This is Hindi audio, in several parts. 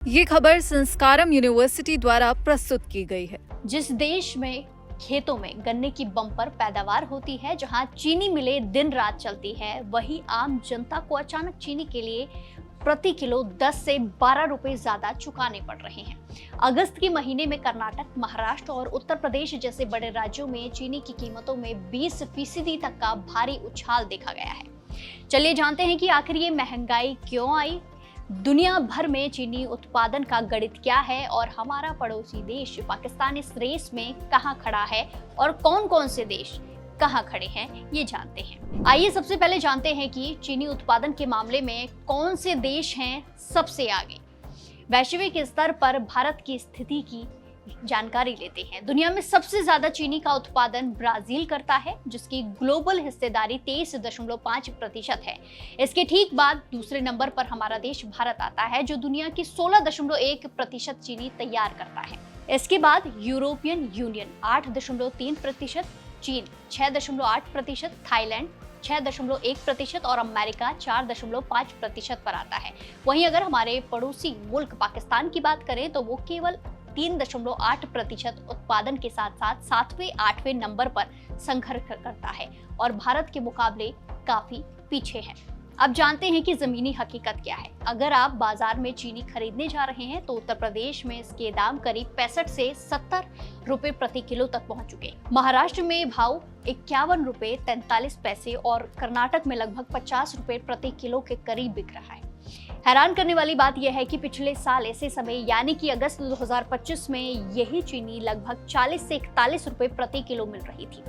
ये खबर संस्कारम यूनिवर्सिटी द्वारा प्रस्तुत की गई है। जिस देश में खेतों में गन्ने की बम्पर पैदावार होती है, जहां चीनी मिलें दिन रात चलती है, वहीं आम जनता को अचानक चीनी के लिए प्रति किलो 10 से 12 रुपए ज्यादा चुकाने पड़ रहे हैं। अगस्त के महीने में कर्नाटक, महाराष्ट्र और उत्तर प्रदेश जैसे बड़े राज्यों में चीनी की कीमतों में 20% तक का भारी उछाल देखा गया है। चलिए जानते हैं कि आखिर ये महंगाई क्यों आई, दुनिया भर में चीनी उत्पादन का गणित क्या है और हमारा पड़ोसी देश पाकिस्तान इस रेस में कहां खड़ा है और कौन कौन से देश कहां खड़े हैं, ये जानते हैं। आइए सबसे पहले जानते हैं कि चीनी उत्पादन के मामले में कौन से देश हैं सबसे आगे। वैश्विक स्तर पर भारत की स्थिति की जानकारी लेते हैं। दुनिया में सबसे ज्यादा चीनी का उत्पादन ब्राजील करता है, जिसकी ग्लोबल हिस्सेदारी 23.5% है। इसके ठीक बाद दूसरे नंबर पर हमारा देश भारत आता है, जो दुनिया की 16.1% चीनी तैयार करता है। इसके बाद यूरोपियन यूनियन 8.3%, चीन 6.8%, थाईलैंड 6.1% और अमेरिका 4.5% पर आता है। वहीं अगर हमारे पड़ोसी मुल्क पाकिस्तान की बात करें तो वो केवल 3.8% उत्पादन के साथ साथ 7वें-8वें नंबर पर संघर्ष करता है और भारत के मुकाबले काफी पीछे है। अब जानते हैं कि जमीनी हकीकत क्या है। अगर आप बाजार में चीनी खरीदने जा रहे हैं तो उत्तर प्रदेश में इसके दाम करीब 65 से 70 रुपए प्रति किलो तक पहुंच चुके। महाराष्ट्र में भाव 51 रुपए 43 पैसे और कर्नाटक में लगभग 50 रुपए प्रति किलो के करीब बिक रहा है। हैरान करने वाली बात यह है कि पिछले साल ऐसे समय यानी कि अगस्त 2025 में यही चीनी लगभग 40 से 41 रुपए प्रति किलो मिल रही थी,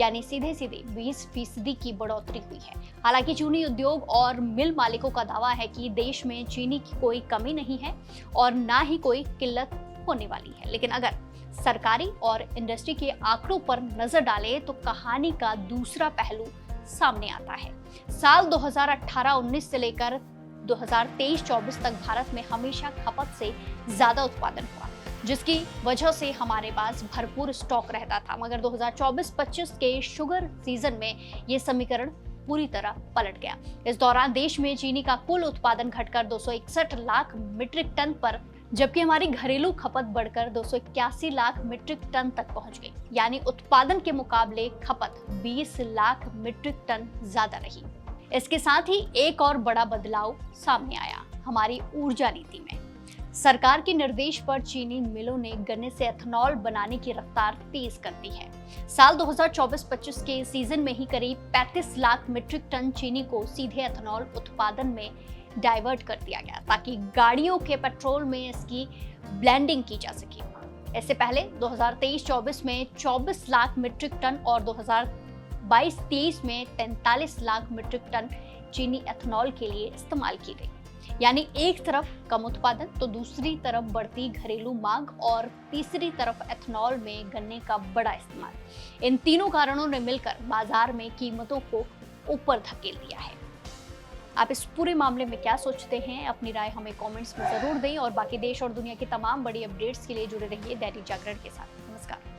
यानी सीधे सीधे 20% की बढ़ोतरी हुई है। हालांकि चीनी उद्योग और मिल मालिकों का दावा है कि देश में चीनी की कोई कमी नहीं है और ना ही कोई किल्लत होने वाली है। लेकिन अगर सरकारी और इंडस्ट्री के आंकड़ों पर नजर डालें तो कहानी का दूसरा पहलू सामने आता है। साल 2018-19 से लेकर 2023-24 तक भारत में हमेशा खपत से ज्यादा उत्पादन हुआ, जिसकी वजह से हमारे पास भरपूर स्टॉक रहता था। मगर 2024-25 के शुगर सीजन में ये समीकरण पूरी तरह पलट गया। इस दौरान देश में चीनी का कुल उत्पादन घटकर 261 लाख मीट्रिक टन पर, जबकि हमारी घरेलू खपत बढ़कर 281 लाख मीट्रिक टन तक पहुंच गई। यानी उत्पादन के मुकाबले खपत 20 लाख मीट्रिक टन ज्यादा रही। इसके साथ ही एक और बड़ा बदलाव सामने आया हमारी ऊर्जा नीति में। सरकार के निर्देश पर चीनी मिलों ने गन्ने से एथेनॉल बनाने की रफ्तार तेज कर दी है। साल 2024-25 के सीजन में ही करीब 35 लाख मीट्रिक टन चीनी को सीधे एथेनॉल उत्पादन में डाइवर्ट कर दिया गया, ताकि गाड़ियों के पेट्रोल में इसकी ब्लेंडिंग की जा सके। इससे पहले 2023-24 में 24 लाख मीट्रिक टन और 2022-23 में 43 लाख मीट्रिक टन चीनी एथेनॉल के लिए इस्तेमाल की गई। यानी एक तरफ कम उत्पादन तो दूसरी तरफ बढ़ती घरेलू मांग और तीसरी तरफ एथेनॉल में गन्ने का बड़ा इस्तेमाल। इन तीनों कारणों ने मिलकर बाजार में कीमतों को ऊपर धकेल दिया है। आप इस पूरे मामले में क्या सोचते हैं, अपनी राय हमें कमेंट्स में जरूर दें और बाकी देश और दुनिया की तमाम बड़ी अपडेट्स के लिए जुड़े रहिए दैनिक जागरण के साथ। नमस्कार।